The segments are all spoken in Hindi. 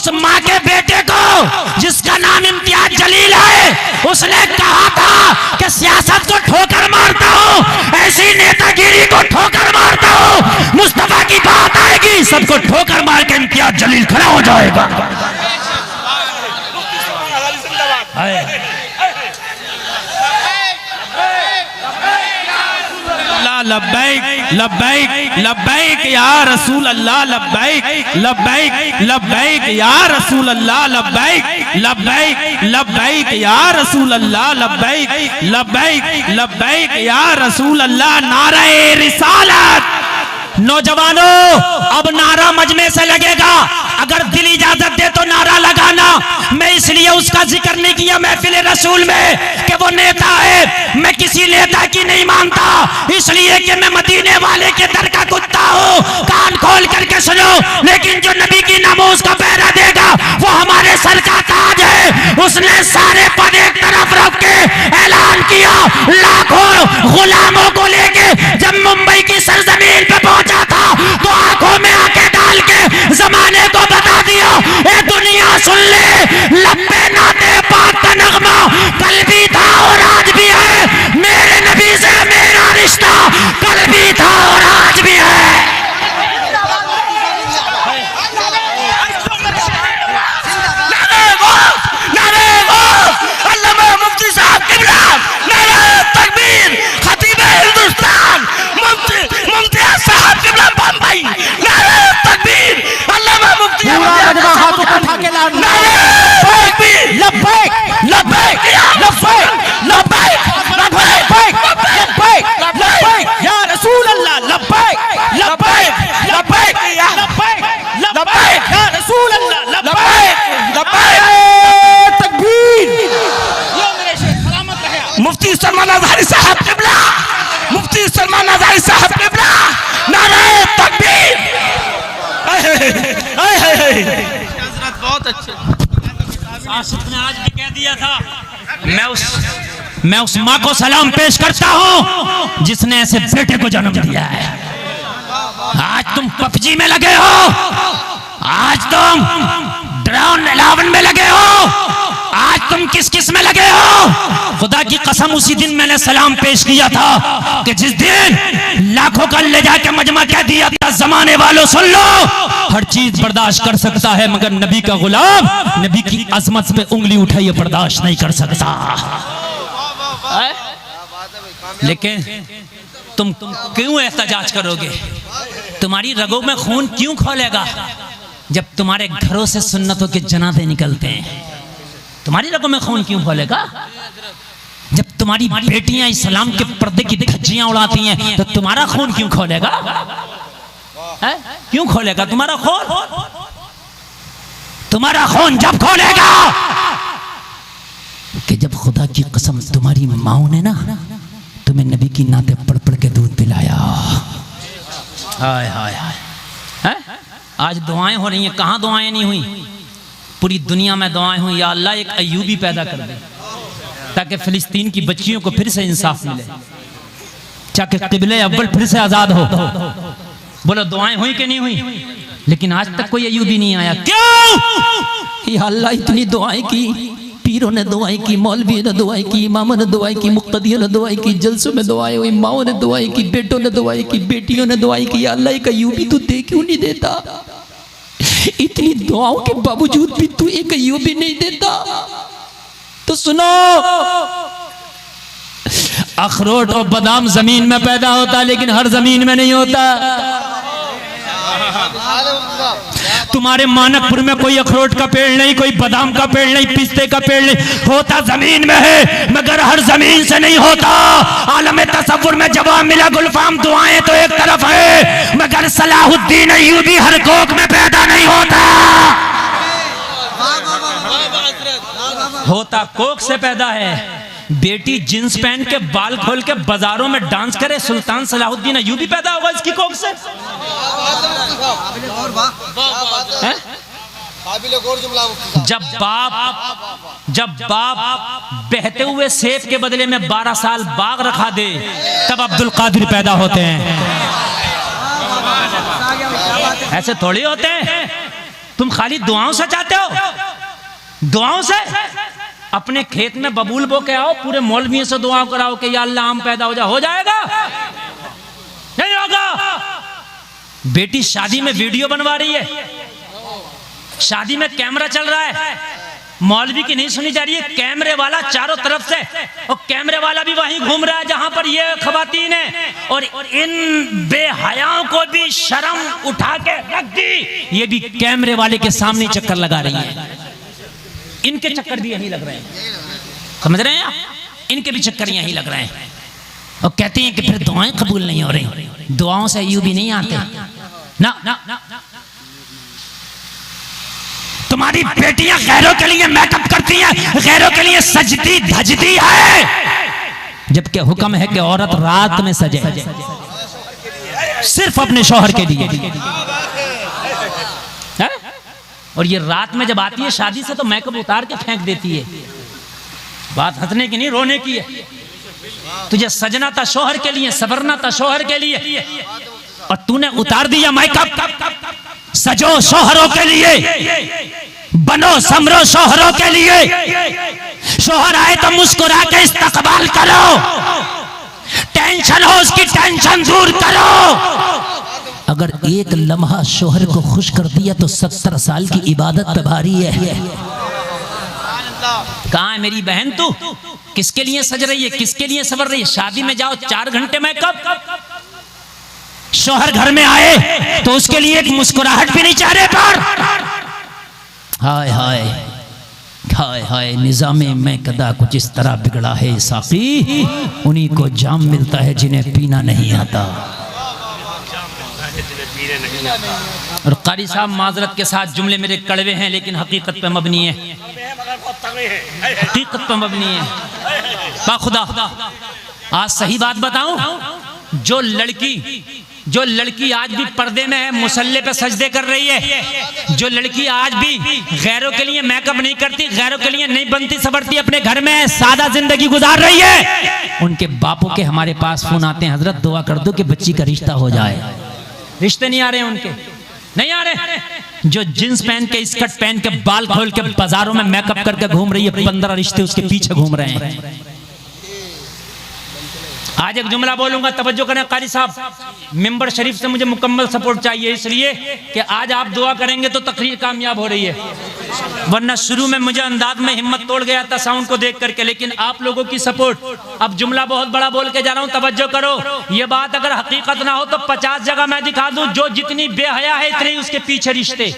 उस माँ के बेटे को जिसका नाम इम्तियाज जलील है, उसने कहा था कि सियासत को ठोकर मारता हूँ, ऐसी नेतागिरी को ठोकर मारता हूँ, मुस्तफा की बात आएगी सबको ठोकर मार के इम्तियाज जलील खड़ा हो जाएगा। लब्बैक लब्बैक लब्बैक या रसूल अल्लाह, लब्बैक लब्बैक लब्बैक या रसूल अल्लाह, लब्बैक लब्बैक लब्बैक या रसूल अल्लाह, लब्बैक लब्बैक लब्बैक या रसूल अल्लाह। नारे रिसालत। नौजवानों, अब नारा मजमे से लगेगा, अगर दिल इजाजत दे तो नारा लगाना। मैं इसलिए उसका जिक्र नहीं किया महफिल रसूल में कि वो नेता है, मैं किसी नेता की नहीं मानता, इसलिए कि मैं मदीने वाले के दर का कुत्ता हूँ। कान खोल करके सुनो, लेकिन जो नबी की नामोज का पहरा देगा वो हमारे सर का ताज है। उसने सारे पद एक तरफ रख के ऐलान किया, लाखों गुलामों को लेके जब मुंबई की सरजमीन पे पहुंचा था तो आंखों में आंखें डाल के जमाने को बता दिया, ए दुनिया सुन ले, लब्बे नाते पाक का नगमा कल भी था और आज भी है, मेरे नबी से मेरा रिश्ता कल भी था और आज भी है। मुफ्ती साहब किबला, नारे तकबीर, खतीब हिंदुस्तान मुफ्ती साहब किबला बम्बई, नारे तकबीर, अल्लामा मुफ्ती हाथ उठा के ला, नारे तकबीर, लब्बैक लब्बैक लब्बैक लब्बैक लब्बैक लब्बैक लब्बैक या रसूल अल्लाह, लब्बैक लब्बैक लब्बैक लब्बैक लब्बैक या रसूल अल्लाह, लब्बैक लब्बैक तकबीर। मुफ्ती सलमान अज़हरी साहब किबला, मुफ्ती सलमान अज़हरी साहब किबला, नारे तकबीर। हज़रत बहुत अच्छे आशिक ने आज भी कह दिया था, मैं उस माँ को सलाम पेश करता हूँ जिसने ऐसे बेटे को जन्म दिया है। आज तुम पबजी में लगे हो, आज तुम ड्रोन 11 में लगे हो, आज तुम किस किस में लगे हो। खुदा की कसम उसी दिन मैंने सलाम पेश किया था कि जिस दिन लाखों का ले जाके मजमा कह दिया था, जमाने वालों सुन लो, हर चीज बर्दाश्त कर सकता है मगर नबी का गुलाम नबी की अजमत पे उंगली उठाइए बर्दाश्त नहीं कर सकता। लेकिन तुम क्यों एहतजाज करोगे, तुम्हारी रगों में खून क्यों खोलेगा जब तुम्हारे घरों से सुन्नतों के जनाजे निकलते हैं। तुम्हारी रगों में खून क्यों खोलेगा जब तुम्हारी बेटियां इस्लाम के पर्दे की धज्जियां उड़ाती हैं, तो तुम्हारा खून क्यों खोलेगा? क्यों खोलेगा तुम्हारा खून? तुम्हारा खून जब खोलेगा कि जब खुदा की कसम तुम्हारी माओ ने ना तुम्हें नबी की नाते पढ़ पढ़ के दूध पिलाया। हाय हाय हाय, आज दुआएं हो रही हैं, कहाँ दुआएं नहीं हुई? पूरी दुनिया में दुआएं हुई, या अल्लाह एक अय्यूबी पैदा कर दे ताकि फिलिस्तीन की बच्चियों को फिर से इंसाफ मिले, ताकि क़िबले अव्वल फिर से आजाद हो। बोलो दुआएं हुई कि नहीं हुई? लेकिन आज तक कोई अय्यूबी नहीं आया। क्यों? या अल्लाह इतनी दुआएं की, पीरों ने दुआएं की, मौलवियों ने दुआएं की, इमामों ने दुआएं की, मुक्तदियों ने दुआएं की, जलसों में दुआएं हुई, माओं ने दुआएं की, बेटों ने दुआएं की, बेटियों ने दुआएं की। या अल्लाह एक अय्यूबी तू दे क्यों नहीं देता? इतनी दुआओं के बावजूद भी तू एक अय्यूबी नहीं देता। तो सुनो, अखरोट और बादाम जमीन में पैदा होता लेकिन हर जमीन में नहीं होता। तुम्हारे मानकपुर में कोई अखरोट का पेड़ नहीं, कोई बादाम का पेड़ नहीं, पिस्ते का पेड़ नहीं, होता जमीन में है मगर हर जमीन से नहीं होता। आलम तसव्वुर में जवाब मिला गुलफाम दुआएं तो एक तरफ है मगर सलाहुद्दीन अय्यूबी हर कोक में पैदा नहीं होता। होता कोक से पैदा है। बेटी जींस पहन के बाल खोल के बाजारों में डांस करे, सुल्तान सलाहुद्दीन अय्यूबी पैदा होगा इसकी कोक से? जब बाप बहते हुए सेब के बदले में 12 साल बाग रखा दे तब अब्दुल कादिर पैदा होते हैं। ऐसे थोड़ी होते हैं। तुम खाली दुआओं से चाहते हो, दुआओं से। अपने खेत में बबूल बो के आओ, पूरे मौलवियों से दुआओं कराओ कि या अल्लाह आम पैदा हो जाएगा? नहीं होगा। बेटी शादी में वीडियो बनवा रही है, शादी में कैमरा चल रहा है, मौलवी की नहीं सुनी जा रही है, कैमरे वाला चारों तरफ से, और कैमरे वाला भी वहीं घूम रहा है जहां पर ये खवातीन है, और इन बेहयाओं को भी शर्म उठा के रख दी, ये भी कैमरे वाले के सामने चक्कर लगा रही है। इनके चक्कर भी यही लग रहे हैं, समझ रहे हैं आप? इनके भी चक्कर यही लग रहे हैं, और कहते हैं कि फिर दुआएं कबूल नहीं हो रही। दुआओं से यूं भी नहीं आते ना, ना, ना, ना। तुम्हारी बेटियां गैरों के लिए मेकअप करती हैं, गैरों के लिए सजती धजती है, जबकि हुक्म है कि औरत रात में सजे, सिर्फ अपने शौहर के लिए है? और ये रात में जब आती है शादी से तो मेकअप उतार के फेंक देती है। बात हंसने की नहीं, रोने की है। तुझे सजना था शौहर के लिए, सवरना था शौहर के लिए, और तूने उतार दिया मेकअप। सजो शौहरों के लिए, बनो समरो शौहरों के लिए। शौहर आए तो मुस्कुरा के इस्तकबाल करो, टेंशन हो उसकी टेंशन दूर करो। अगर एक लम्हा शौहर को खुश कर दिया तो 70 साल की इबादत पे भारी है। कहाँ है मेरी बहन तू? किसके लिए सज रही है, किसके लिए सवर रही है? शादी में जाओ 4 घंटे मेकअप, शौहर घर में आए तो उसके लिए एक मुस्कुराहट भी नहीं चेहरे पर। हाय हाय हाय हाय, निजामे में कदा कुछ इस तरह बिगड़ा है साकी, उन्हीं को जाम मिलता है जिन्हें पीना नहीं आता। और कारी साहब माजरत के साथ जुमले मेरे कड़वे हैं, लेकिन हकीकत पे मबनी है, हकीकत पे मबनी है। बाखुदा आज सही बात बताऊं, जो लड़की आज भी पर्दे में है, मुसल्ले पे सजदे कर रही है, जो लड़की आज भी गैरों के लिए मेकअप नहीं करती, गैरों के लिए नहीं बनती सवरती, अपने घर में सादा जिंदगी गुजार रही है, उनके बापों के हमारे पास फोन आते हैं, हजरत दुआ कर दो कि बच्ची का रिश्ता हो जाए। रिश्ते नहीं आ रहे हैं, उनके नहीं आ रहे। जो जींस पहन के, स्कर्ट पहन के, बाल खोल के बाजारों में मेकअप करके घूम रही है, 15 रिश्ते उसके पीछे घूम रहे हैं। आज एक जुमला बोलूंगा, तवज्जो करें कारी साहब। मिंबर शरीफ से मुझे मुकम्मल सपोर्ट चाहिए, इसलिए कि आज आप दुआ करेंगे तो तकरीर कामयाब हो रही है, वरना शुरू में मुझे अंदाज में हिम्मत तोड़ गया था साउंड को देख करके, लेकिन आप लोगों की सपोर्ट। अब जुमला बहुत बड़ा बोल के जा रहा हूं, तवज्जो करो। ये बात अगर हकीकत ना हो तो 50 जगह मैं दिखा दूं, जो जितनी बेहया है इतने उसके पीछे रिश्ते।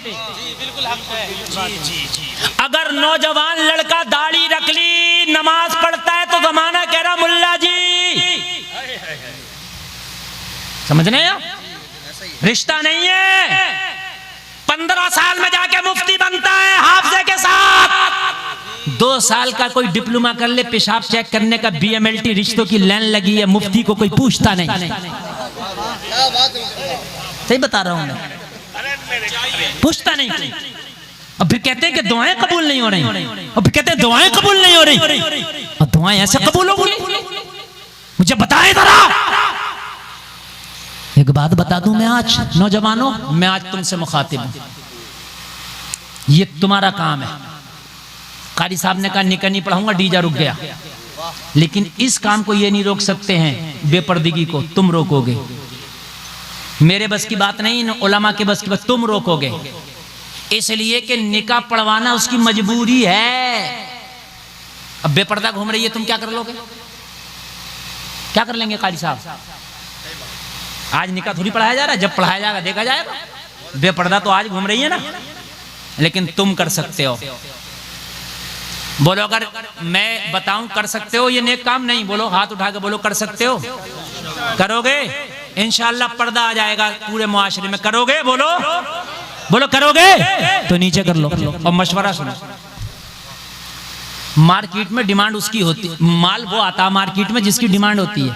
अगर नौजवान लड़का दाढ़ी रख ली, नमाज पढ़ता है, तो जमाना कह रहा मुल्ला जी, समझ रहे हैं? रिश्ता नहीं है। 15 साल में जाके मुफ्ती बनता है हाफजे के साथ। 2 साल का कोई डिप्लोमा कर ले, पेशाब चेक करने का BMLT, रिश्तों की लाइन लगी है, मुफ्ती को कोई पूछता नहीं। सही बता रहा हूं मैं, पूछता नहीं। अब फिर कहते हैं कि दुआएं कबूल नहीं हो रही, और फिर कहते हैं दुआएं कबूल नहीं हो रही, और दुआएं ऐसे कबूल होंगी? मुझे बताएं जरा। एक बात बता दूं मैं आज, नौजवानों, मैं आज तुमसे मुखातिब हूं, ये तुम्हारा काम है। कारी साहब ने कहा निका नहीं पढ़ाऊंगा, डीजा रुक गया, लेकिन इस काम को ये नहीं रोक सकते हैं, बेपर्दगी को तुम रोकोगे। मेरे बस की बात नहीं, उलमा के बस की बात, तुम रोकोगे, इसलिए कि निकाह पढ़वाना उसकी मजबूरी है। अब बेपर्दा घूम रही है, तुम क्या कर लोगे? क्या कर लेंगे कारी साहब? आज निकाह थोड़ी पढ़ाया जा रहा है, जब पढ़ाया जाएगा देखा जाएगा। बेपर्दा तो आज घूम रही है ना, लेकिन तुम कर सकते हो। बोलो अगर मैं बताऊं कर सकते हो ये नेक काम, नहीं बोलो, हाथ उठा के बोलो कर सकते हो। करोगे इंशाअल्लाह पर्दा आ जाएगा पूरे मुआशरे में। करोगे? बोलो बोलो करोगे तो नीचे कर लो। और मशवरा सुनो, मार्केट में डिमांड उसकी होती, माल वो आता मार्केट में जिसकी डिमांड होती है।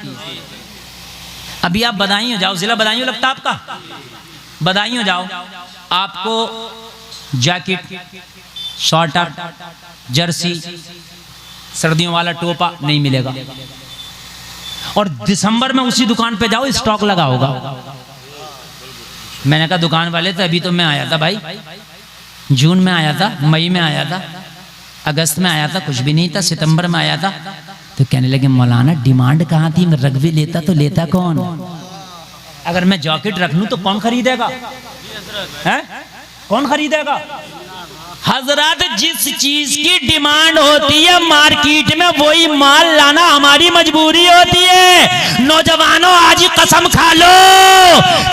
अभी आप बदायूं जाओ, जिला बदायूं लगता आपका, बदायूं जाओ, आपको जैकेट, शॉर्टर, जर्सी, सर्दियों वाला टोपा नहीं मिलेगा। और दिसंबर में उसी दुकान पे जाओ, स्टॉक लगा होगा। मैंने कहा दुकान वाले तो अभी तो मैं आया था भाई, जून में आया था, मई में आया था, अगस्त में आया था, कुछ भी नहीं था, सितंबर में आया था। तो कहने लगे मौलाना डिमांड कहाँ थी, मैं रग्बी लेता तो लेता कौन? अगर मैं जैकेट रख लूं तो कौन खरीदेगा? है? कौन खरीदेगा? हजरत जिस चीज की डिमांड होती है मार्केट में वही माल लाना हमारी मजबूरी होती है। नौजवानों आज कसम खा लो,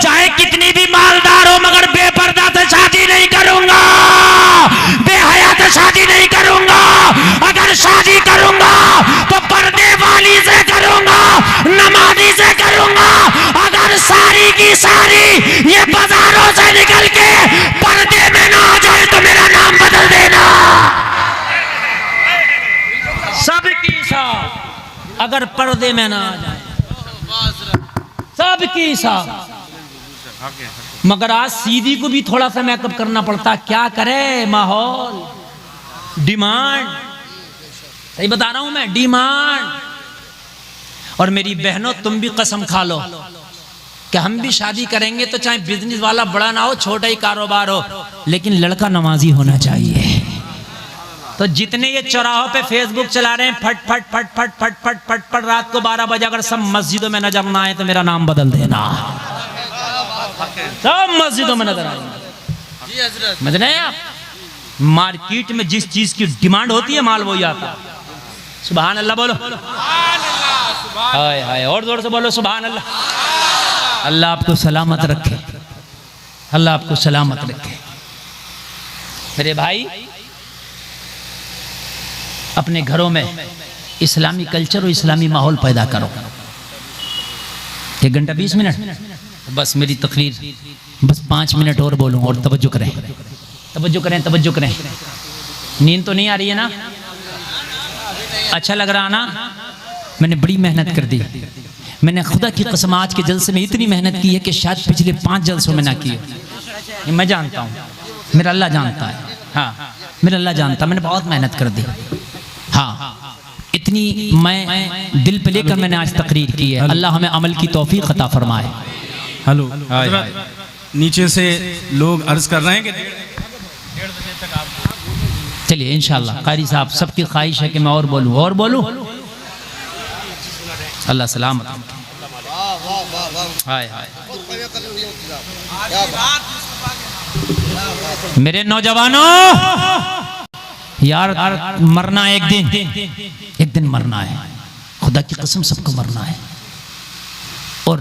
चाहे कितनी भी मालदार हो, मगर बेपर्दा से शादी नहीं करूंगा, बेहया से शादी नहीं करूंगा। अगर शादी करूंगा तो पर्दे वाली से करूंगा, नमाजी से करूंगा। अगर सारी की सारी ये बाजारों से निकल के पर्दे में ना आ जाए तो मेरा नाम बदल देना। सबकी साथ अगर पर्दे में ना आ जाए, सबकी साथ। मगर आज सीधी को भी थोड़ा सा मेकअप करना पड़ता, क्या करे, माहौल, डिमांड, सही बता रहा हूं मैं, डिमांड। और मेरी बहनों तुम भी कसम खा लो कि हम भी शादी करेंगे तो चाहे बिजनेस वाला बड़ा ना हो, छोटा ही कारोबार हो, लेकिन लड़का नमाजी होना चाहिए। तो जितने ये चौराहों पे फेसबुक चला रहे हैं फट फट फट फट फट फट फट फट रात को 12 बजे अगर सब मस्जिदों में नजर ना आए तो मेरा नाम बदल देना। सब मस्जिदों में नजर आएंगे, समझ रहे हैं आप? मार्केट में जिस चीज की डिमांड होती है माल वही आता। सुभान अल्लाह बोलो, हाय हाय, और जोर से बोलो सुभान अल्लाह। अल्लाह आपको सलामत रखे, अल्लाह आपको सलामत रखे। मेरे भाई, अपने घरों में इस्लामी कल्चर और इस्लामी माहौल पैदा करो। 1 घंटा 20 मिनट बस मेरी तकरीर, बस 5 मिनट और बोलूं, और तवज्जो करें, तवज्जो करें, तवज्जो करें। नींद तो नहीं आ रही है ना? अच्छा लग रहा ना? मैंने बड़ी मेहनत कर दी। मैंने खुदा की कसम आज के जलसे में इतनी मेहनत की है कि शायद पिछले 5 जलसों में ना की है। मैं जानता हूँ, मेरा अल्लाह जानता है। हाँ, मेरा अल्लाह जानता, मैंने बहुत मेहनत कर दी। हाँ, इतनी मैं दिल पे लेकर मैंने आज तकरीर की है। अल्लाह हमें अमल की तौफीक अता फरमाए। हेलो, नीचे से लोग अर्ज कर रहे हैं कि 1:30 बजे तक आप, चलिए इंशाल्लाह। कारी साहब, सबकी ख्वाहिश है कि मैं और बोलूं, और बोलूं। अल्लाह सलामत। हाय हाय, मेरे नौजवानों, यार मरना एक दिन मरना है, खुदा की कसम सबको मरना है। और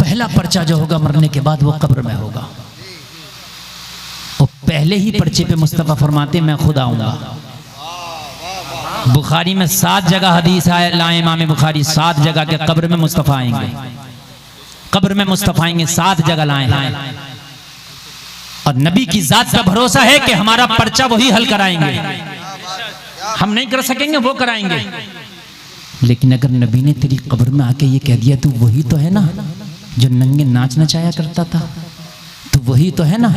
पहला पर्चा जो होगा मरने के बाद वो कब्र में होगा। और पहले ही पर्चे पे मुस्तफ़ा फरमाते मैं खुद आऊंगा। बुखारी में 7 जगह हदीस है, लाए इमाम बुखारी 7 जगह के कब्र में मुस्तफ़ा आएंगे, कब्र में मुस्तफ़ा आएंगे, 7 जगह लाए हैं। और नबी की जात का भरोसा है कि हमारा पर्चा वही हल कराएंगे, हम नहीं कर सकेंगे, वो कराएंगे। लेकिन अगर नबी ने तेरी कब्र में आके ये कह दिया तू वही तो है ना जो नंगे नाच नचाया करता था, तू वही तो है ना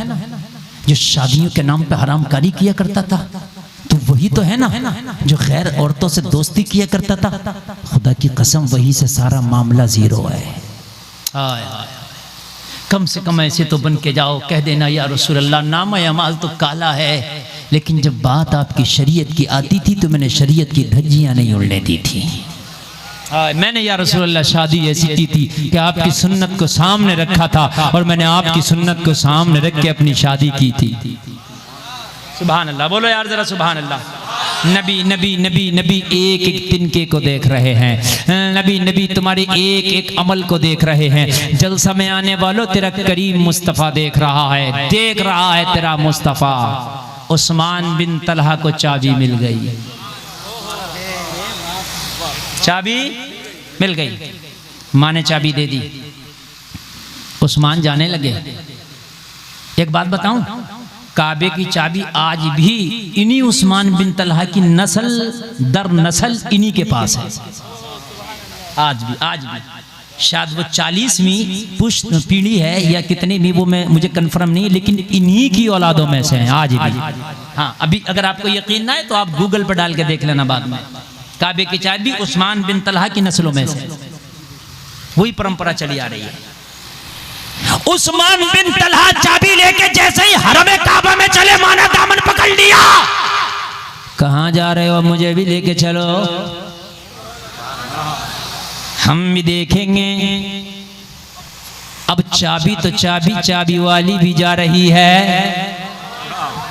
जो शादियों के नाम पे हरामकारी किया करता था, तू वही तो है ना जो गैर औरतों से दोस्ती किया करता था, खुदा की कसम वही से सारा मामला जीरो है। आय आय, कम से कम ऐसे तो बन के जाओ, कह देना या रसूल अल्लाह नाम अमाल तो काला है, लेकिन जब बात आपकी शरीयत की आती थी तो मैंने शरीयत की धज्जियां नहीं उड़ने दी थी। मैंने या रसूल अल्लाह शादी ऐसी की थी कि आपकी सुन्नत को सामने रखा था और मैंने आपकी सुन्नत को सामने रख के अपनी शादी की थी। सुभान अल्लाह, बोलो यार जरा सुभान अल्लाह। नबी नबी नबी नबी एक एक तिनके को देख रहे हैं, नबी नबी तुम्हारे एक एक अमल को देख रहे हैं। जलसा में आने वालों तेरा करीम मुस्तफ़ा देख रहा है, देख रहा है तेरा मुस्तफ़ा। उस्मान बिन तलहा को चाबी मिल गई, चाबी मिल गई, माँ ने चाबी दे दी, उस्मान जाने लगे। एक बात बताऊं, काबे की चाबी आज भी इन्हीं उस्मान बिन तलहा की नस्ल दर नस्ल इन्हीं के पास है। आज भी शायद वो 40वीं पुष्ट पीढ़ी है या कितनी भी, वो मैं मुझे कंफर्म नहीं, लेकिन इन्हीं की औलादों में से हैं आज भी। हाँ, अभी अगर आपको यकीन ना है तो आप गूगल पर डाल के देख लेना बाद में। काबे की चाबी उस्मान बिन तलहा की नस्लों में से, वही परंपरा चली आ रही है। उस्मान बिन तलहा चाबी लेके जैसे ही हरम काबा में चले, माना दामन जा रहे हो, मुझे भी लेके चलो, हम भी देखेंगे। अब चाबी तो चाबी वाली भी जा रही है।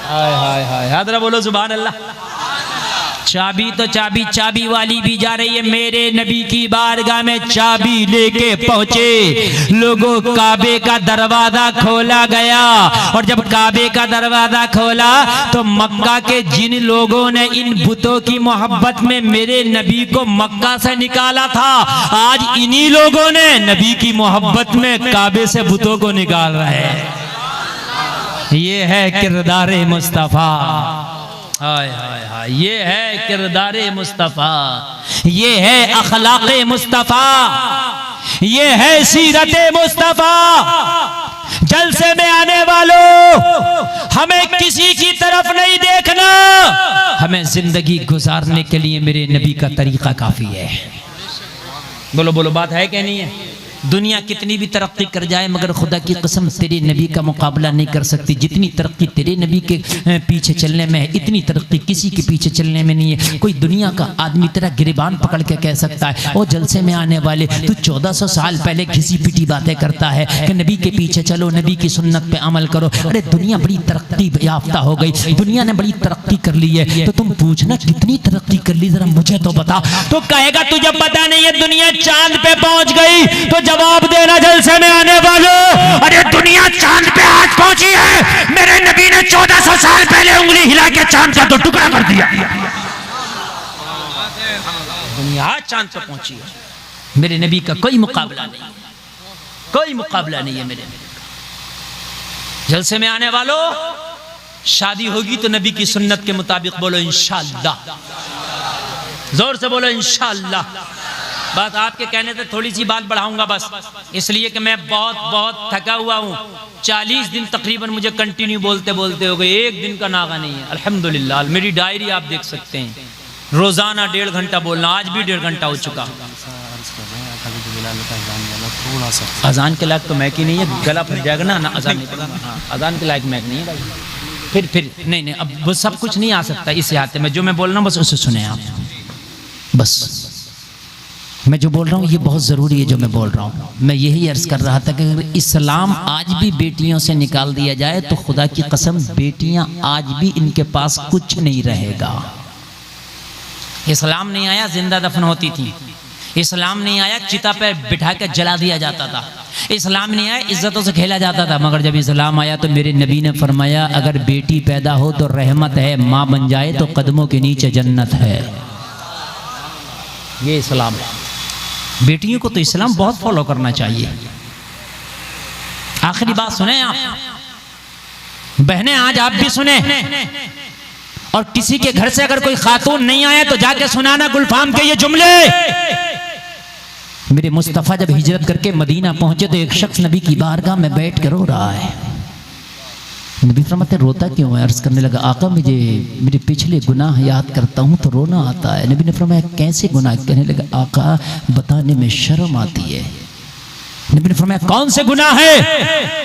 हाय हाय हाय, हादरा बोलो सुभान अल्लाह। चाबी तो चाबी वाली भी जा रही है। मेरे नबी की बारगाह में चाबी लेके पहुंचे लोगों, काबे का दरवाजा खोला गया। और जब काबे का दरवाजा खोला तो मक्का के जिन लोगों ने इन बुतों की मोहब्बत में मेरे नबी को मक्का से निकाला था, आज इन्हीं लोगों ने नबी की मोहब्बत में काबे से बुतों को निकाल रहे हैं। ये है किरदारे मुस्तफा। हाय हाय हाय, ये है किरदारे मुस्तफा, ये है अखलाक़े मुस्तफा, ये है सीरते मुस्तफा। जलसे में आने वालों, हमें किसी की तरफ नहीं देखना, हमें जिंदगी गुजारने के लिए मेरे नबी का तरीका काफी है। बोलो बोलो, बात है क्या नहीं है? दुनिया कितनी भी तरक्की कर जाए मगर खुदा की कसम तेरे नबी का मुकाबला नहीं कर सकती। जितनी तरक्की तेरे नबी के पीछे चलने में है, इतनी तरक्की किसी के पीछे चलने में नहीं है। कोई दुनिया का आदमी तेरा गिरबान पकड़ के कह सकता है, ओ जलसे में आने वाले, तू 1400 साल पहले घिसी पिटी बातें करता है कि नबी के पीछे चलो, नबी की सुन्नत पे अमल करो। अरे दुनिया बड़ी तरक्की याफ्ता हो गई, दुनिया ने बड़ी तरक्की कर ली है, तो तुम पूछना कितनी तरक्की कर ली, जरा मुझे तो बता। तो कहेगा तुझे पता नहीं है, दुनिया चांद पे पहुंच गई। तो जवाब देना जलसे में आने वालों, अरे दुनिया चांद पे आज पहुंची है, मेरे नबी ने 1400 साल पहले उंगली हिला के चांद का तो टुकड़ा कर दिया। दुनिया आज चांद पे पहुंची है, मेरे नबी का कोई मुकाबला नहीं, कोई मुकाबला नहीं है मेरे नबी का। जलसे में आने वालों, शादी होगी तो नबी की सुन्नत के मुताबिक बोलो इंशाअल्लाह, जोर से बोलो इंशाअल्लाह। बस आपके कहने से थोड़ी सी बात बढ़ाऊंगा बस, इसलिए कि मैं बहुत थका हुआ हूँ। 40 दिन तकरीबन मुझे कंटिन्यू बोलते बोलते हो गए, एक दिन का नागा नहीं है। अल्हम्दुलिल्लाह, मेरी डायरी आप देख सकते हैं, रोजाना 1.5 घंटा बोलना, आज भी 1.5 घंटा हो चुका। अजान के लायक तो मैक ही नहीं है, गला फट जाएगा ना, अजान नहीं पढ़ना। हाँ, अजान के लायक मैक नहीं है भाई। फिर नहीं, अब वो सब कुछ नहीं आ सकता इस हाथ में। जो मैं बोल रहा हूँ बस उसे सुने आप, बस मैं जो बोल रहा हूँ ये बहुत ज़रूरी है। जो मैं बोल रहा हूँ, मैं यही अर्ज़ कर रहा था कि अगर इस्लाम आज भी बेटियों से निकाल दिया जाए तो खुदा की कसम बेटियाँ आज भी इनके पास कुछ नहीं रहेगा। इस्लाम नहीं आया जिंदा दफन होती थी, इस्लाम नहीं आया चिता पे बिठा के जला दिया जाता था, इस्लाम नहीं आया इज्जतों से खेला जाता था। मगर जब इस्लाम आया तो मेरे नबी ने फरमाया अगर बेटी पैदा हो तो रहमत है, माँ बन जाए तो कदमों के नीचे जन्नत है। ये इस्लाम है। बेटियों को तो इस्लाम बहुत फॉलो करना चाहिए। आखिरी बात सुने आप बहनें, आज आप भी सुने, और किसी के घर से अगर कोई खातून नहीं आए तो जाके सुनाना गुलफाम के ये जुमले। मेरे मुस्तफ़ा जब हिजरत करके मदीना पहुंचे तो एक शख्स नबी की बारगाह में बैठ कर रो रहा है। नबी फरमाते रोता क्यों है? अर्ज करने लगा आका मुझे मेरे पिछले गुनाह याद करता हूँ तो रोना आता है। नबी ने फरमाया कैसे गुनाह? कहने लगा आका बताने में शर्म आती है। नबी ने फरमाया कौन से गुनाह है?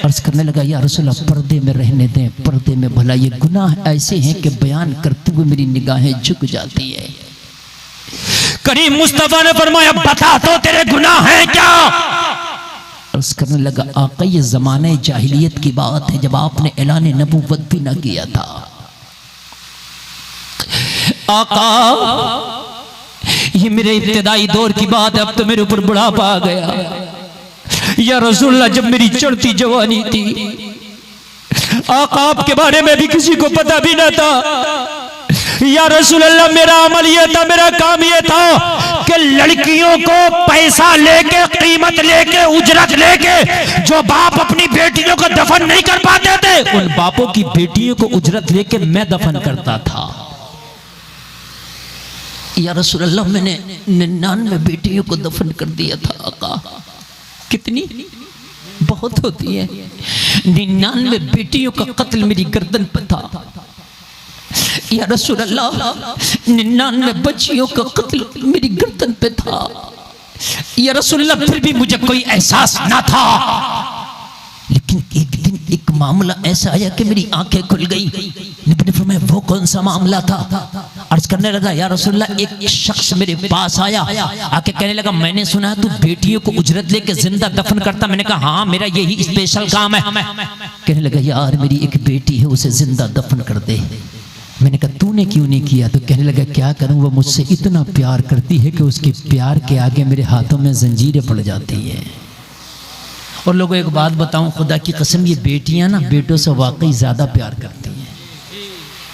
अर्ज करने लगा या रसूलल्लाह पर्दे में रहने दें, पर्दे में भला। ये गुनाह ऐसे हैं कि बयान करते हुए मेरी निगाहें झुक जाती है। करीम मुस्तफा ने फरमाया बता तो तेरे गुनाह हैं क्या? अर्ज करने लगा आका ये ज़माने जाहिलियत की बात है जब आपने ऐलान नबूवत भी ना किया था। आका ये मेरे इब्तिदाई दौर की बात है, अब तो मेरे ऊपर बुढ़ापा आ गया। या रसूलल्लाह जब मेरी चढ़ती जवानी थी आका आपके बारे में भी किसी को पता भी ना था। या रसूलल्लाह मेरा अमल ये था, मेरा काम ये था कि लड़कियों को पैसा लेके, कीमत लेके, उजरत लेके जो बाप अपनी बेटियों को दफन नहीं कर पाते थे उन बापों की बेटियों को उजरत लेके मैं दफन करता था। या रसूलल्लाह मैंने 99 बेटियों को दफन कर दिया था। आका कितनी बहुत होती है, 99 बेटियों का कत्ल मेरी गर्दन पर था। या रसूलल्लाह 99 बच्चियों का कत्ल मेरी गर्दन पे था। या रसूलल्लाह फिर भी मुझे कोई एहसास ना था। लेकिन एक दिन एक मामला ऐसा आया कि मेरी आंखें खुल गई। नबी ने फरमाया वो कौन सा मामला था? अर्ज करने लगा या रसूलल्लाह, एक शख्स मेरे पास आया, आके कहने लगा मैंने सुना तू बेटियों को उजरत लेके जिंदा दफन करता। मैंने कहा हाँ, मेरा यही स्पेशल काम है। कहने लगा यार मेरी एक बेटी है, उसे जिंदा दफन कर दे। मैंने कहा तूने क्यों नहीं किया? तो कहने लगा क्या करूं, वो मुझसे इतना प्यार करती है कि उसके प्यार के आगे मेरे हाथों में जंजीरें पड़ जाती है। और लोगों एक बात बताऊं, खुदा की कसम, ये बेटियां ना बेटों से वाकई ज्यादा प्यार करती हैं।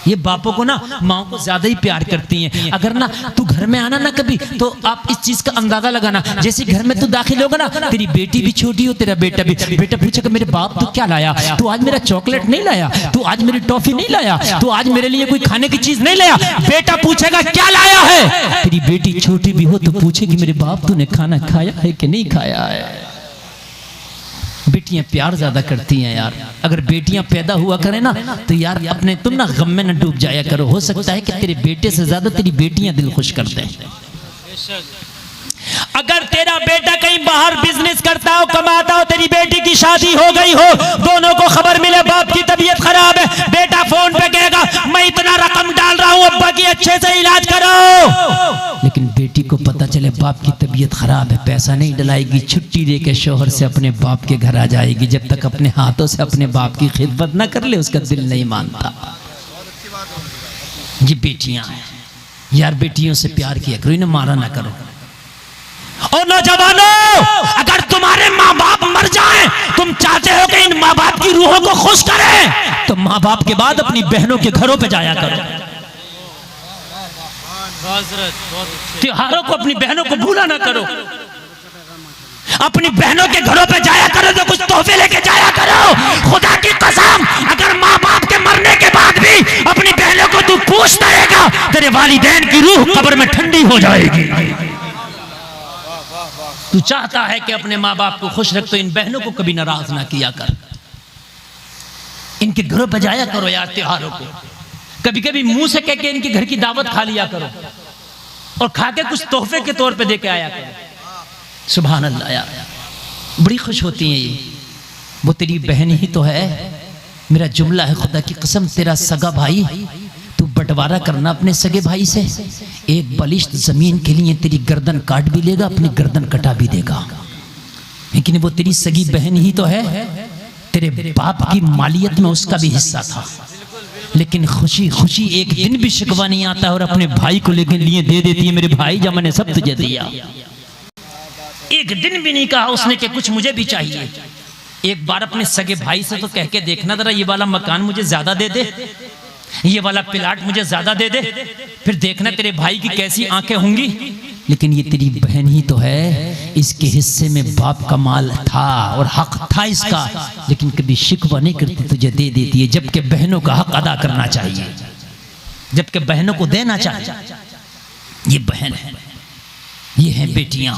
ये बापों को ना माओ को ज्यादा ही प्यार करती हैं। अगर ना तू घर में आना ना कभी, तो आप इस चीज का अंदाजा लगाना। जैसे घर में तू दाखिल होगा ना, तेरी बेटी भी छोटी हो, तेरा बेटा भी। बेटा पूछेगा मेरे बाप तू क्या लाया? तू आज मेरा चॉकलेट नहीं लाया? तू आज मेरी टॉफी नहीं लाया? तू आज मेरे लिए कोई खाने की चीज नहीं लाया? बेटा पूछेगा क्या लाया है? तेरी बेटी छोटी भी हो तो पूछेगी मेरे बाप तूने खाना खाया है कि नहीं खाया है? बेटियां प्यार ज्यादा करती हैं यार। अगर बेटियां पैदा हुआ करें ना तो यार अपने तुम ना गम में न डूब जाया करो। हो सकता है कि तेरे बेटे से ज्यादा तेरी बेटियां दिल खुश कर दें। अगर तेरा बेटा कहीं बाहर बिजनेस करता हो, कमाता हो, तेरी बेटी की शादी हो गई हो, दोनों को खबर मिले बाप की तबीयत खराब है, बेटा फोन पे कहेगा मैं इतना रकम डाल रहा हूं, अब्बा की अच्छे से इलाज करो। लेकिन बेटी को पता चले बाप की तबीयत खराब है, पैसा नहीं डलाएगी, छुट्टी लेके शोहर से अपने बाप के घर आ जाएगी। जब तक अपने हाथों से अपने बाप की खिदमत ना कर ले उसका दिल नहीं मानता। ये बेटियां हैं यार, बेटियों से प्यार किया करो, इन्हें मारा ना करो। और नौजवानों, अगर तुम्हारे माँ बाप मर जाएं, तुम चाहते हो कि इन माँ बाप की रूहों को खुश करें, तो माँ बाप के बाद अपनी बहनों के घरों पे जाया करो। त्योहारों को अपनी बहनों को भूला ना करो। अपनी बहनों के घरों पे जाया करो तो कुछ तोहफे लेके जाया करो। खुदा की कसम, अगर माँ बाप के मरने के बाद भी अपनी बहनों को तू पूछता रहेगा, तेरे वालिदैन की रूह कब्र में ठंडी हो जाएगी। तू चाहता है कि अपने माँ बाप को खुश रख, तो इन बहनों को कभी नाराज ना किया कर। इनके घरों पर जाया करो यार त्योहारों को। कभी कभी मुंह से कह के इनके घर की दावत खा लिया करो और खा के कुछ तोहफे के तौर पे दे के आया करो। सुभान अल्लाह यार, बड़ी खुश होती हैं ये। वो तेरी बहन ही तो है। मेरा जुमला है खुदा की कसम, तेरा सगा भाई, तू बंटवारा करना अपने सगे भाई से। एक बलिष्ठ जमीन के लिए तेरी गर्दन काट भी लेगा, अपनी गर्दन कटा भी देगा, लेकिन वो तेरी सगी बहन ही तो है। तेरे बाप की मालियत में उसका भी हिस्सा था, लेकिन खुशी खुशी एक दिन भी शिकवा नहीं आता और अपने भाई को लेकर लिए दे देती है, मेरे भाई जा मैंने सब तुझे दिया। एक दिन भी नहीं कहा उसने कि कुछ मुझे भी चाहिए। एक बार अपने सगे भाई से तो कह के देखना जरा, ये वाला मकान मुझे ज्यादा दे दे, ये वाला प्लाट मुझे ज्यादा दे दे, फिर देखना तेरे भाई की कैसी आंखें होंगी। लेकिन ये तेरी बहन ही तो है, इसके हिस्से में बाप का माल था और हक था इसका, लेकिन कभी शिकवा नहीं करती, तुझे दे देती है। जबकि बहनों का हक अदा करना चाहिए, जबकि बहनों को देना चाहिए। ये बहन है, ये है बेटियां।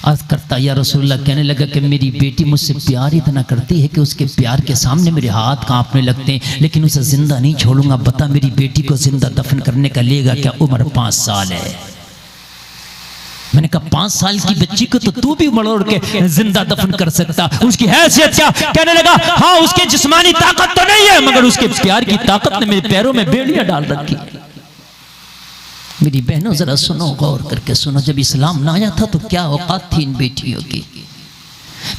अर्ज करता या रसूलल्लाह, कहने लगा कि मेरी बेटी मुझसे प्यार इतना करती है कि उसके प्यार के सामने मेरे हाथ कांपने लगते हैं, लेकिन उसे जिंदा नहीं छोड़ूंगा। बता मेरी बेटी को जिंदा दफन करने का लेगा क्या? उम्र 5 साल है। मैंने कहा 5 साल की बच्ची को तो तू भी मरोड़ के जिंदा दफन कर सकता, उसकी हैसियत क्या? कहने लगा हाँ, उसकी जिस्मानी ताकत तो नहीं है, मगर उसके प्यार की ताकत ने मेरे पैरों में बेड़ियां डाल रखी। मेरी बहनों जरा सुनो, गौर करके सुनो, जब इस्लाम ना आया था तो क्या औकात थी इन बेटियों की।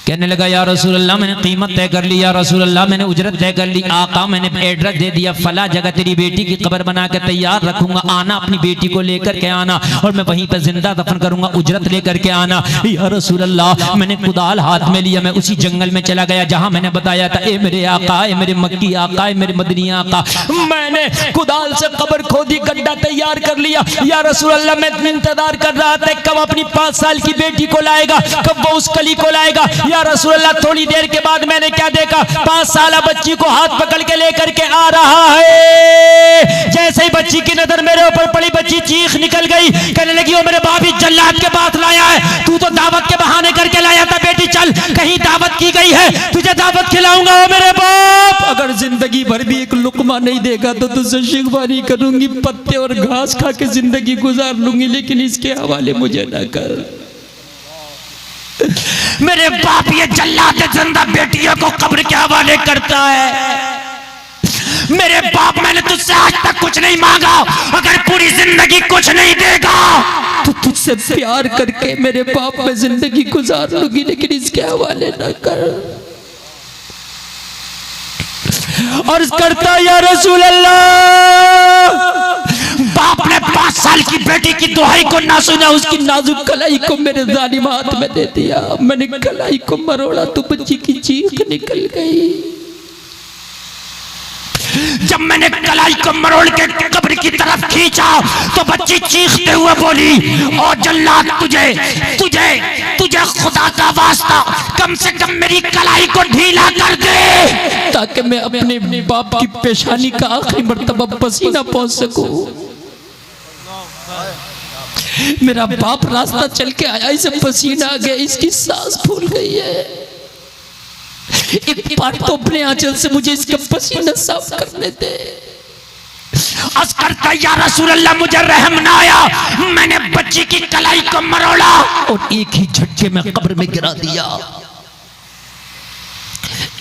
कहने लगा या रसूल अल्लाह, मैंने कीमत तय कर ली, या रसूल अल्लाह मैंने उजरत तय कर ली, आका मैंने एड्रेस दे दिया, फला जगह तेरी बेटी की कब्र बना के तैयार रखूंगा, आना अपनी बेटी को लेकर के आना और मैं वहीं पर जिंदा दफन करूंगा, उजरत लेकर के आना। या रसूल अल्लाह, मैंने कुदाल हाथ में लिया, मैं उसी जंगल में चला गया जहां मैंने बताया था, ए मेरे आका, ए मेरे मक्की आका, ए मेरे मदनी आका। मैंने कुदाल से कब्र खोदी, गड्ढा तैयार कर लिया। या रसूल अल्लाह, मैं इंतजार कर रहा था कब अपनी 5 साल की बेटी को लाएगा, कब वो उस कली को लाएगा। या रसूल अल्लाह, थोड़ी देर के बाद मैंने क्या देखा, 5 साल बच्ची को हाथ पकड़ के लेकर के आ रहा है। जैसे ही बच्ची की नजर मेरे ऊपर पड़ी, बच्ची चीख निकल गई, कहने लगी, ओ मेरे बाप इस जल्लाद के पास लाया है, तू तो दावत के बहाने करके लाया था, बेटी चल, कहीं दावत की गई है, तुझे दावत खिलाऊंगा। ओ मेरे बाप, अगर जिंदगी भर भी एक लुकमा नहीं देगा तो तुझसे शिकवा नहीं करूंगी, पत्ते और घास खा के जिंदगी गुजार लूंगी, लेकिन इसके हवाले मुझे ना कर। मेरे बाप ये जल्लाद जिंदा बेटियों को कब्र के हवाले करता है। मेरे बाप, मैंने तुझसे आज तक कुछ नहीं मांगा, अगर पूरी जिंदगी कुछ नहीं देगा तो तुझसे प्यार करके मेरे बाप में जिंदगी गुजार लूंगी, लेकिन इसके हवाले न कर। और करता या रसूल अल्लाह, बाप ने 5 साल की बेटी की दुहाई को ना सुना, उसकी नाजुक कलाई को मेरे जालिम हाथ में दे दिया। मैंने कलाई को मरोड़ा तो बच्ची की चीख निकल गई। जब मैंने कलाई को मरोड़ के कब्र की तरफ खींचा तो बच्ची चीखते हुए बोली, और जल्लाद, तुझे तुझे तुझे खुदा का वास्ता कम से कम मेरी कलाई को ढीला कर दे, ताकि मैं अपने बाप की पेशानी का आखिरी मर्तबा पसीना पहुंच सकूं। मेरा बाप रास्ता चल के आया, इसे पसीना आ गया, इसकी सांस फूल गई है। एक बार तो अपने आंचल से मुझे इसका पसीना साफ करने दे। अर्ज़ करता, या रसूल अल्लाह, मुझे रहम ना आया, मैंने बच्ची की कलाई को मरोड़ा और एक ही झटके में कब्र में गिरा दिया।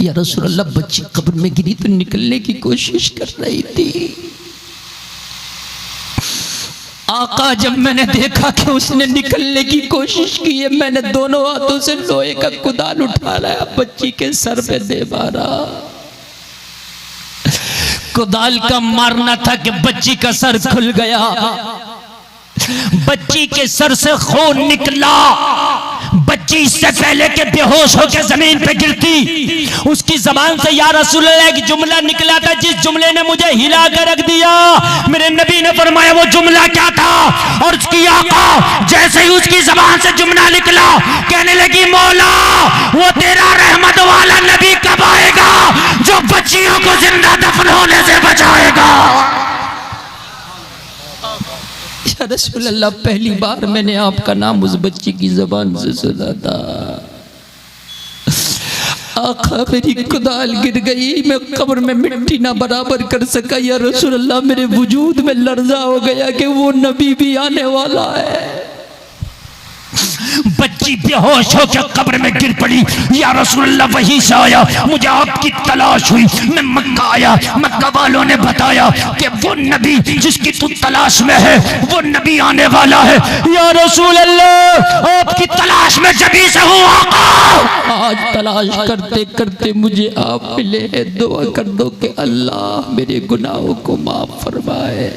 या रसूल अल्लाह, बच्ची कब्र में गिरी तो निकलने की कोशिश कर रही थी। आका, जब मैंने देखा कि उसने निकलने की कोशिश की है, मैंने दोनों हाथों से लोहे का कुदाल उठा लाया, बच्ची के सर पे दे मारा। कुदाल का मारना था कि बच्ची का सर खुल गया, बच्ची के सर से खून निकला। बच्ची इससे पहले के बेहोश होकर जमीन पे गिरती, उसकी जबान से या रसूल अल्लाह एक जुमला निकला था, जिस जुमले ने मुझे हिला कर रख दिया। मेरे नबी ने फरमाया वो जुमला क्या था, और उसकी आका जैसे ही उसकी जबान से जुमला निकला, कहने लगी, मौला, वो तेरा रहमत वाला नबी कब आएगा जो बच्चियों को जिंदा दफन होने से बचाएगा। या रसूल अल्लाह, पहली बार मैंने आपका नाम उस बच्ची की जबान से सुना था। आखा, मेरी कुदाल गिर गई, मैं कब्र में मिट्टी ना बराबर कर सका। या रसूल अल्लाह, मेरे वजूद में लर्जा हो गया कि वो नबी भी आने वाला है। बच्ची बेहोश होकर कब्र में गिर पड़ी। या रसूल अल्लाह, वहीं से आया, मुझे आपकी तलाश हुई, मैं मक्का आया, मक्का वालों ने बताया कि वो नबी जिसकी तू तलाश में है वो नबी आने वाला है। या रसूल अल्लाह, आपकी तलाश में जबी से हूँ आका। आज तलाश करते करते मुझे आप मिले हैं, दुआ कर दो कि अल्लाह मेरे गुनाहों को माफ फरमाए।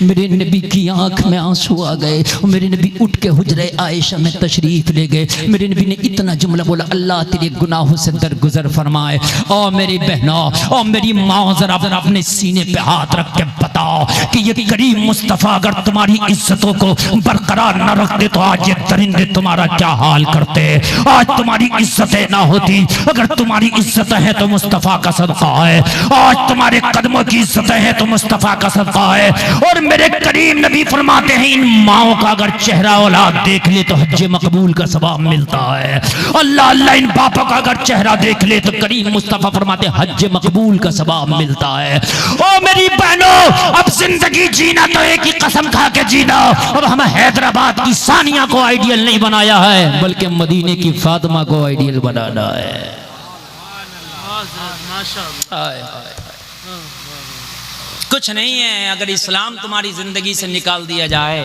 मेरे नबी की आंख में आंसू आ गए और मेरे नबी उठ के हुजरे आयशा में तशरीफ ले गए। मेरे नबी ने इतना जुमला बोला, अल्लाह तेरे गुनाहों से दरगुजर फरमाए। और मेरी बहनों और मेरी माँ, जरा अपने सीने पे हाथ रख के बताओ कि ये करीम मुस्तफ़ा अगर तुम्हारी इज्जतों को बरकरार न रखते तो आज ये दरिंदे तुम्हारा क्या हाल करते। आज तुम्हारी इज्जतें ना होती, अगर तुम्हारी इज्जतें हैं तो मुस्तफ़ा का सदका है, आज तुम्हारे कदमों की इज्जतें हैं तो मुस्तफ़ा का सदका है। और मेरे करीम नबी फरमाते हैं, इन माओ का अगर चेहरा औलाद देख ले तो हज मकबूल का सवाब मिलता है। अल्लाह अल्लाह, इन बापों का अगर चेहरा देख ले तो करीम मुस्तफा फरमाते हैं हज मकबूल का सवाब मिलता है। ओ मेरी बहनों, अब जिंदगी जीना तो एक ही कसम खा के जीना। अब हम हैदराबाद की सानिया को आइडियल नहीं बनाया है, बल्कि मदीने की फातिमा को आइडियल बनाना है। कुछ नहीं है, अगर इस्लाम तुम्हारी जिंदगी से निकाल दिया जाए,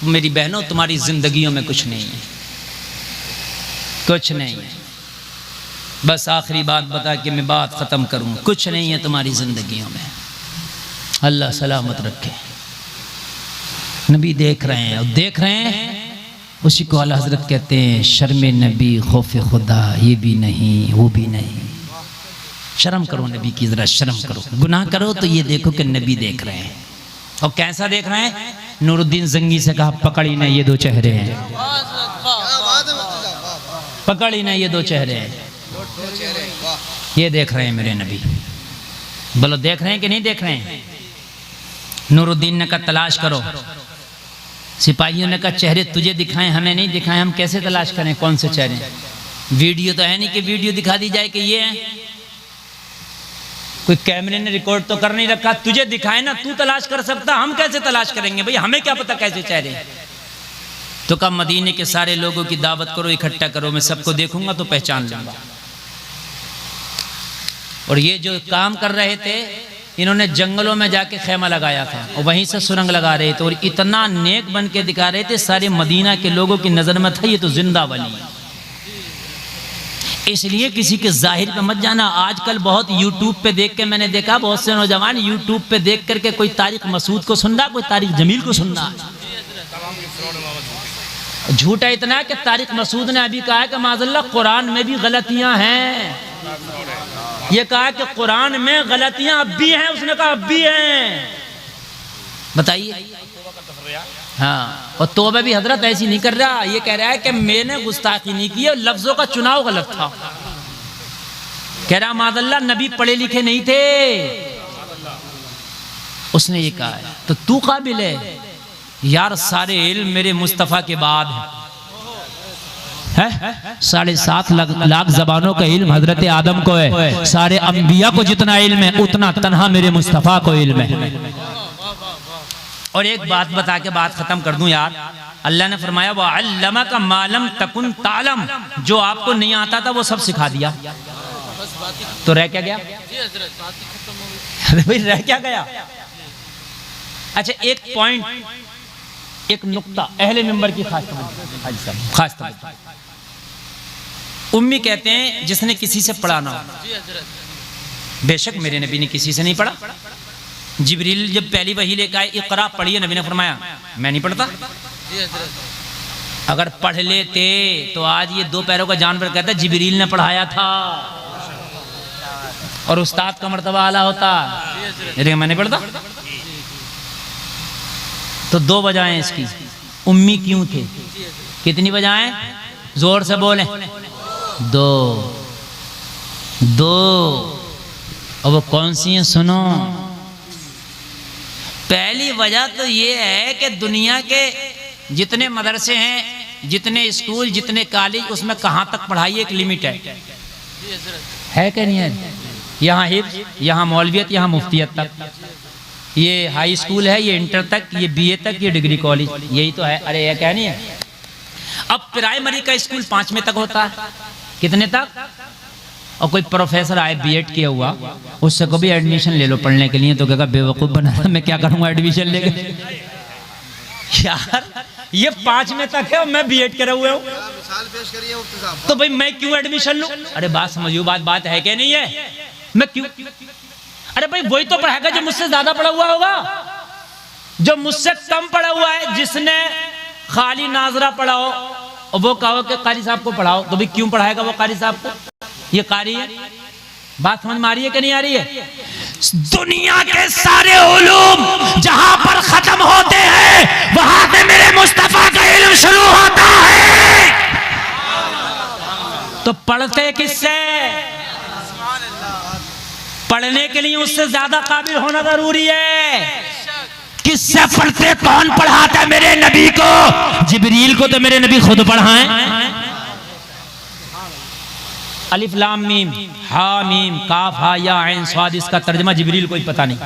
मेरी बहनों तुम्हारी जिंदगियों में कुछ नहीं है, कुछ नहीं है। बस आखिरी बात बता के मैं बात खत्म करूं, कुछ नहीं है तुम्हारी जिंदगियों में। अल्लाह सलामत रखे। नबी देख रहे हैं, और देख रहे हैं उसी को आला हजरत कहते हैं शर्म नबी खौफ खुदा, ये भी नहीं वो भी नहीं। शर्म करो नबी की, जरा शर्म करो। गुनाह करो तो ये देखो कि नबी देख रहे हैं। और कैसा देख रहे हैं? नूरुद्दीन जंगी से कहा, पकड़ी ना ये दो चेहरे हैं, पकड़ी ना ये दो चेहरे हैं। ये देख रहे हैं मेरे नबी। बोलो देख रहे हैं कि नहीं देख रहे हैं? नूरुद्दीन ने कहा तलाश करो। सिपाहियों ने कहा चेहरे तुझे दिखाएं, हमें नहीं दिखाएं, हम कैसे तलाश करें कौन से चेहरे? वीडियो तो है नहीं कि वीडियो दिखा दी जाए कि ये है। कोई कैमरे ने रिकॉर्ड तो कर नहीं रखा, तुझे दिखाए ना, तू तलाश कर सकता, हम कैसे तलाश करेंगे भाई, हमें क्या पता कैसे चेहरे। तो कहा मदीने के सारे लोगों की दावत करो, इकट्ठा करो, मैं सबको देखूंगा तो पहचान लूंगा। और ये जो काम कर रहे थे इन्होंने जंगलों में जाके खेमा लगाया था और वहीं से सुरंग लगा रहे थे और इतना नेक बन के दिखा रहे थे, सारे मदीना के लोगों की नजर में था ये तो जिंदा वली। इसलिए किसी के जाहिर पे मत जाना। आजकल बहुत यूट्यूब पे देख के मैंने देखा बहुत से नौजवान यूट्यूब पे देख करके कोई तारिक मसूद को सुन रहा, कोई तारिक जमील को सुन रहा। झूठा इतना है कि तारिक मसूद ने अभी कहा कि माज़अल्लाह कुरान में भी गलतियां हैं। ये कहा कि कुरान में गलतियां अब भी हैं, उसने कहा अब भी हैं। बताइए। हाँ, और तौबा भी हजरत ऐसी नहीं कर रहा, ये कह रहा है कि मैंने गुस्ताखी नहीं की, लफ्जों का चुनाव गलत था। कह रहा माज़अल्लाह नबी पढ़े लिखे नहीं थे, उसने ये कहा है। तो तू काबिल है यार, सारे इल्म मेरे मुस्तफ़ा के बाद है। 7.5 लाख जबानों का इल्म हजरत आदम को है, सारे अंबिया को जितना इल्म है उतना तन्हा मेरे मुस्तफ़ा को इल्म है। और एक बात बता के बात खत्म कर दूं यार, अल्लाह ने फरमाया वो अल्लमा का मालम तकुन तालम, जो आपको नहीं आता था वो सब सिखा दिया। तो रह क्या गया? अरे भाई रह क्या गया? अच्छा एक पॉइंट, एक नुक्ता अहले मिंबर की खास तवज्जो। उम्मी कहते हैं जिसने किसी से पढ़ा ना हो। बेशक मेरे नबी ने किसी से नहीं पढ़ा। जिब्रील जब पहली वही लेकर आए इक़रा पढ़िए, नबी ने फरमाया मैं नहीं पढ़ता। अगर पढ़ लेते तो आज ये 2 पैरों का जानवर कहता जिब्रील ने पढ़ाया था और उस्ताद का मर्तबा आला होता। लेकिन मैं नहीं पढ़ता। तो 2 वजहें इसकी। उम्मी क्यों थे? कितनी वजहें? जोर से बोलें। 2 और वो कौन सी हैं सुनो। पहली वजह तो ये है कि दुनिया के जितने मदरसे हैं, जितने स्कूल, जितने कॉलेज, उसमें कहाँ तक पढ़ाई एक लिमिट है कि नहीं है? यहाँ हिफ्ज़, यहाँ मौलवियत, यहाँ मुफ्तियत तक। ये हाई स्कूल है, ये इंटर तक, ये बीए तक, ये डिग्री कॉलेज, यही तो है। अरे ये क्या नहीं है? अब प्राइमरी का स्कूल 5वें तक होता है। कितने तक? और कोई प्रोफेसर आए बीएड किया हुआ, उससे को भी एडमिशन ले लो पढ़ने के लिए, तो कहेगा बेवकूफ़ बना रहा, मैं क्या करूँगा एडमिशन लेके। यार ये 5वें तक है और मैं बीएड करा हुआ हूँ, तो भाई मैं क्यों एडमिशन लूँ? अरे बात समझियो, बात है क्या नहीं है? मैं क्यों? अरे भाई वही तो पढ़ाएगा जो मुझसे ज्यादा पढ़ा हुआ होगा, जो मुझसे कम पढ़ा हुआ है। जिसने खाली नाजरा पढ़ाओ और वो कहो कि कारी साहब को पढ़ाओ, तो भाई क्यों पढ़ाएगा वो कारी साहब को? ये कारी है। बात समझ में आ रही है कि नहीं आ रही है? दुनिया के सारे उलूम जहां पर खत्म होते हैं वहां पे मेरे मुस्तफा का इल्म शुरू होता है। तो पढ़ते किससे? पढ़ने के लिए उससे ज्यादा काबिल होना जरूरी है। किससे पढ़ते? कौन पढ़ाता है मेरे नबी को? जिब्रील को तो मेरे नबी खुद पढ़ाएं। अलिफ लाम मीम हा मीम काफ हा या ऐन स्वाद, इसका तर्जुमा जिब्रील को ही पता नहीं।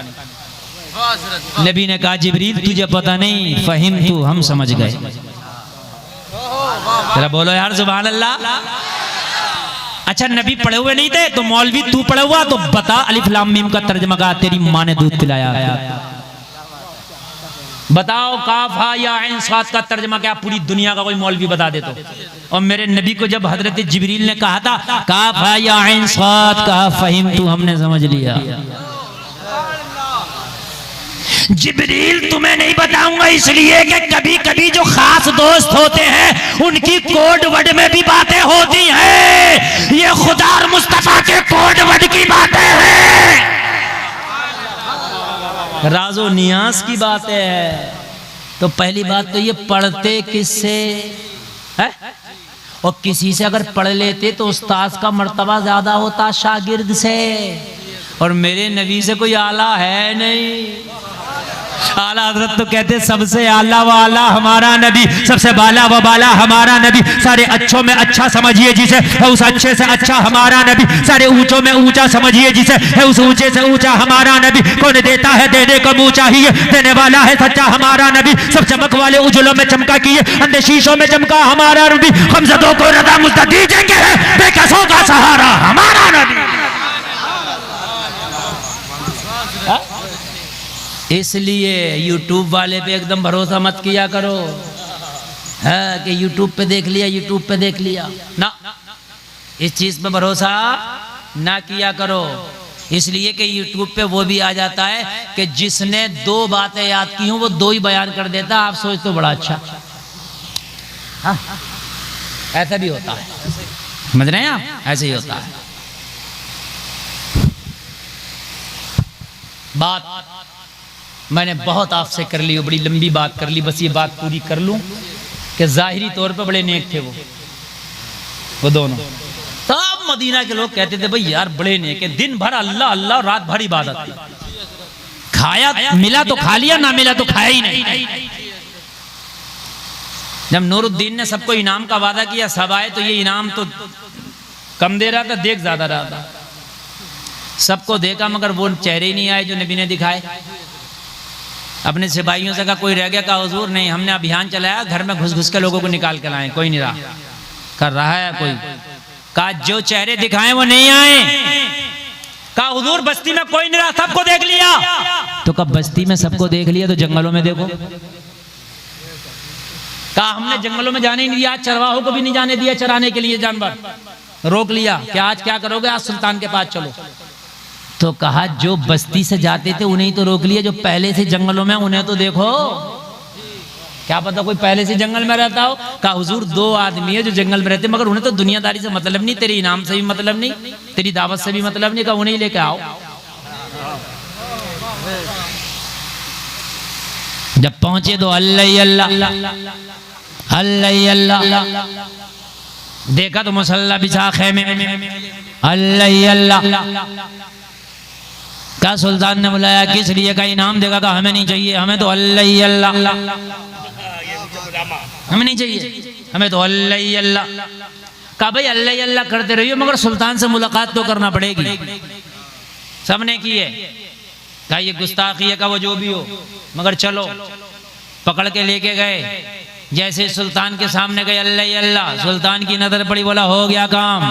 नबी ने कहा जिब्रील तुझे पता नहीं, फहिम तू, हम समझ गए। जरा बोलो यार सुभान अल्लाह। अच्छा नबी पढ़े हुए नहीं थे तो मौलवी तू पढ़ा हुआ, तो बता अलिफ लाम मीम का तर्जुमा कहा तेरी माँ ने दूध पिलाया। बताओ काफ हा या ऐन स्वाद का तर्जुमा क्या पूरी दुनिया का कोई मौलवी बता दे तो। और मेरे नबी को जब हजरत जिब्रील ने कहा था काफ हा या ऐन स्वाद, कहा फहिम तू, हमने समझ लिया। जिब्रील तुम्हें नहीं बताऊंगा इसलिए कि कभी कभी जो खास दोस्त होते हैं उनकी कोड वर्ड में भी बातें होती हैं। ये खुदा और मुस्तफा के कोड वर्ड की बातें हैं, राजो नियाज की बातें है। तो पहली बात तो ये पढ़ते किससे है? और किसी से अगर पढ़ लेते तो उस्ताद का मर्तबा ज्यादा होता शागिर्द से, और मेरे नबी से कोई आला है नहीं। आला हजरत तो कहते सबसे आला व आला हमारा नबी, सबसे बाला व बाला हमारा नबी, सारे अच्छों में अच्छा समझिए जिसे है उस अच्छे से अच्छा हमारा नबी, सारे ऊंचों में ऊंचा समझिए जिसे है उस ऊंचे से ऊंचा हमारा नबी। कौन देता है देने को मुंह चाहिए, देने वाला है सच्चा हमारा नबी। सब चमक वाले उजलों में चमका किए, अंधे शीशों में चमका हमारा नबी। हमजदों को रदा मुस्तदी देंगे है, बेकसों का सहारा हमारा नबी। इसलिए यूट्यूब वाले पे एकदम भरोसा मत किया करो, है कि यूट्यूब पे देख लिया, यूट्यूब पे देख लिया ना, इस चीज पे भरोसा ना किया करो। इसलिए कि यूट्यूब पे वो भी आ जाता है कि जिसने 2 बातें याद की हूं वो 2 ही बयान कर देता। आप सोचते हो बड़ा अच्छा, हाँ ऐसा भी होता है, समझ रहे हैं आप, ऐसे ही होता है। बात मैंने बहुत आपसे कर ली, बड़ी लंबी बात कर ली, बस ये बात पूरी कर लूं कि जाहिरी तौर पे बड़े नेक थे वो दोनों। सब मदीना के लोग कहते थे भाई यार बड़े नेक है, दिन भर अल्लाह अल्लाह, रात भर इबादत की। खाया मिला तो खा लिया, ना मिला तो खाया ही नहीं। जब नूरुद्दीन ने सबको इनाम का वादा किया, सब आए तो ये इनाम तो कम दे रहा था, देख ज्यादा रहा था। सबको देखा मगर वो चेहरे ही नहीं आए जो नबी ने दिखाए। अपने सिपाहियों से कहा कोई रह गया? कहा हुजूर नहीं, हमने अभियान चलाया, घर में घुस घुस के लोगों को निकाल कर लाए, कोई नहीं रहा। कर रहा है कोई? कहा जो चेहरे दिखाए वो नहीं आए। कहा हुजूर बस्ती में कोई नहीं रहा, सबको देख लिया। तो कब बस्ती में सबको देख लिया तो जंगलों में देखो। कहा हमने जंगलों में जाने नहीं दिया, चरवाहों को भी नहीं जाने दिया चराने के लिए, जानवर रोक लिया। क्या आज क्या करोगे? आज सुल्तान के पास चलो। तो कहा जो बस्ती से जाते थे उन्हें तो रोक लिया, जो पहले से जंगलों में उन्हें तो देखो, क्या पता कोई पहले से जंगल में रहता हो। कहा हुजूर 2 आदमी है जो जंगल में रहते, मगर उन्हें तो दुनियादारी से मतलब नहीं, तेरे इनाम से भी मतलब नहीं, तेरी दावत से भी मतलब नहीं। कहा उन्हें लेके आओ। जब पहुंचे तो अल्लाह अल्लाह अल्लाह अल्लाह, देखा तो मुसल्ला बिछा खेमे, अल्लाह अल्लाह। क्या सुल्तान ने बुलाया? किस लिए? का इनाम देगा? का हमें नहीं चाहिए, हमें तो अल्लाह अल्लाह, हमें नहीं चाहिए, हमें तो अल्लाह अल्लाह। कहा भाई अल्लाह अल्लाह करते रहिए मगर सुल्तान से मुलाकात तो करना पड़ेगी। सबने की है। कहा ये गुस्ताखी है, का वो जो भी हो, मगर चलो। पकड़ के लेके गए। जैसे सुल्तान के सामने गए अल्लाह अल्लाह, सुल्तान की नजर पड़ी, बोला हो गया काम।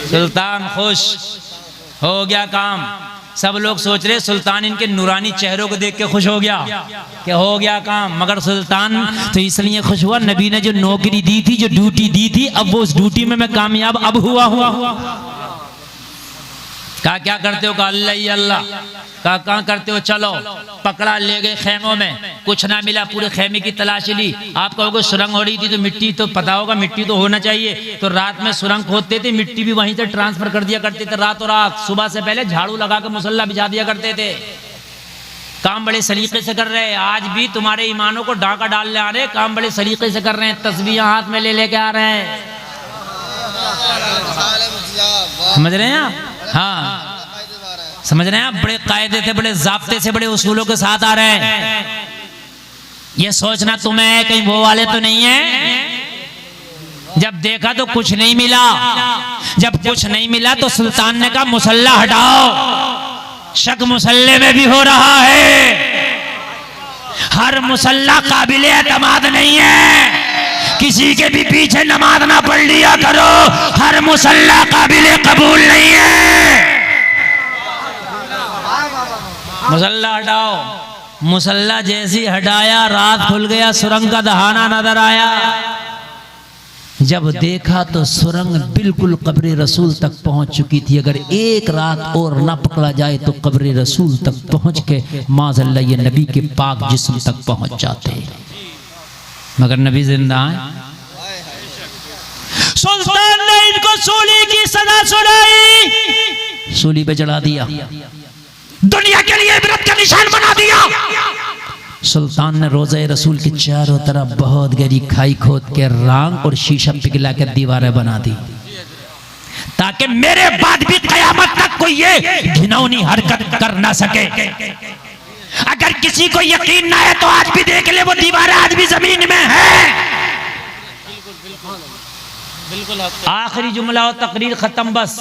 सुल्तान खुश, हो गया काम। सब लोग सोच रहे सुल्तान इनके नूरानी चेहरों को देख के खुश हो गया कि हो गया काम, मगर सुल्तान तो इसलिए खुश हुआ, नबी ने जो नौकरी दी थी, जो ड्यूटी दी थी, अब वो उस ड्यूटी में मैं कामयाब अब हुआ। कहा क्या करते हो? कहा अल्लाह अल्लाह। कहा कहाँ करते हो? चलो। पकड़ा, ले गए खेमों में, कुछ ना मिला, पूरे खेमे की तलाशी ली। आप कहोगे सुरंग हो रही थी तो मिट्टी तो पता होगा, मिट्टी तो होना चाहिए। तो रात में सुरंग खोदते थे, मिट्टी भी वहीं से ट्रांसफर कर दिया करते थे रातों रात। सुबह से पहले झाड़ू लगा के मुसल्ला बिछा दिया करते थे। काम बड़े सलीके से कर रहे हैं। आज भी तुम्हारे ईमानों को डाका डालने आ रहे हैं, काम बड़े सलीके से कर रहे हैं, तस्बीह हाथ में ले लेके आ रहे हैं। समझ रहे हैं आप? हाँ समझ रहे हैं आप? बड़े कायदे से, बड़े ज़ाब्ते से, बड़े उसूलों के साथ आ रहे हैं। ये सोचना तुम्हें कहीं वो वाले तो नहीं है। जब देखा तो कुछ नहीं मिला, जब कुछ नहीं मिला तो सुल्तान ने कहा मुसल्ला हटाओ। शक मुसल्ले में भी हो रहा है, हर मुसल्ला काबिले एतमाद नहीं है। किसी के भी पीछे नमाज ना पढ़ लिया करो, हर मुसल्ला काबिले कबूल नहीं है। मुसल्ला हटाओ। मुसल्ला जैसी हटाया, रात खुल गया, सुरंग का दहाना नजर आया। जब देखा तो सुरंग बिल्कुल कब्र रसूल तक पहुंच चुकी थी। अगर एक रात और ना पकड़ा जाए तो कब्र रसूल तक पहुंच के माज़अल्लाह ये नबी के पाक जिस्म तक पहुंच जाते, मगर नबी जिंदा है। सुल्तान ने इनको सूली की सजा सुनाई, सूली पे चढ़ा दिया, दुनिया के लिए इबरत का निशान बना दिया। सुल्तान ने रोज़े रसूल के चारों तरफ बहुत गहरी खाई खोद के रांग और शीशा पिघला के दीवारें बना दी, ताकि मेरे बाद भी कयामत तक कोई ये घिनौनी हरकत कर ना सके। अगर किसी को यकीन ना है तो आज भी देख ले, वो दीवारें आज भी जमीन में है। आखिरी जुमला और तकरीर खत्म। बस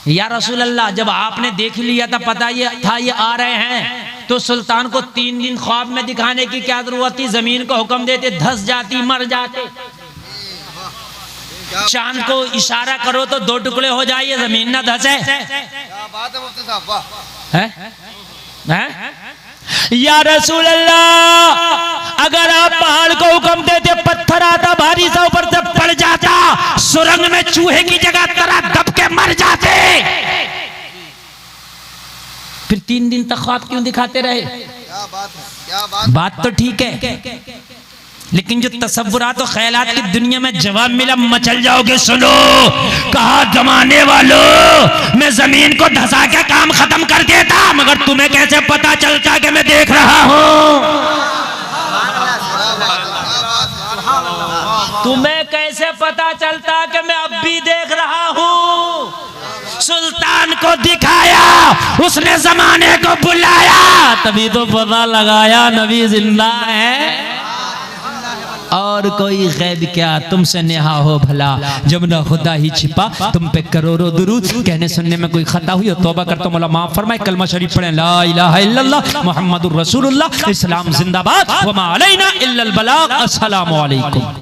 या रसूल अल्लाह, जब आपने देख लिया था, पता ये था ये आ रहे हैं, तो सुल्तान को 3 दिन ख्वाब में दिखाने की क्या जरूरत थी? जमीन को हुक्म देते, धस जाती, मर जाते। चांद को इशारा करो तो 2 टुकड़े हो जाए, जमीन ना धसे। है? या रसूल अल्लाह, अगर आप पहाड़ को हुक्म देते पत्थर आता भारी सा ऊपर से पड़ जाता, सुरंग में चूहे की जगह तरह दब के मर जाते, फिर 3 दिन तक ख्वाब क्यों दिखाते रहे? क्या बात है, क्या बात। बात तो ठीक है, लेकिन जो तसव्वुरात और ख्यालात की दुनिया में जवाब मिला मचल जाओगे। सुनो, कहा जमाने वालों, मैं जमीन को धसा के काम खत्म कर देता, मगर तुम्हें कैसे पता चलता कि मैं देख रहा हूं? तुम्हें कैसे पता चलता कि मैं अब भी देख रहा हूं? सुल्तान को दिखाया, उसने जमाने को बुलाया, तभी तो पता लगाया नबी जिंदा है। और कोई गैब क्या, तुमसे नेहा हो भला, जब न खुदा ही छिपा तुम पे करोड़ों दुरूद। कहने सुनने में कोई खता हुई हो तौबा करता हूं, मौला माफ फरमाए। कलमा शरीफ पढ़ें, ला इलाहा इल्लल्लाह मुहम्मदुर रसूलुल्लाह, इस्लाम जिंदाबाद, वमा अलैना इल्लल बलाग। अस्सलामु अलैकुम।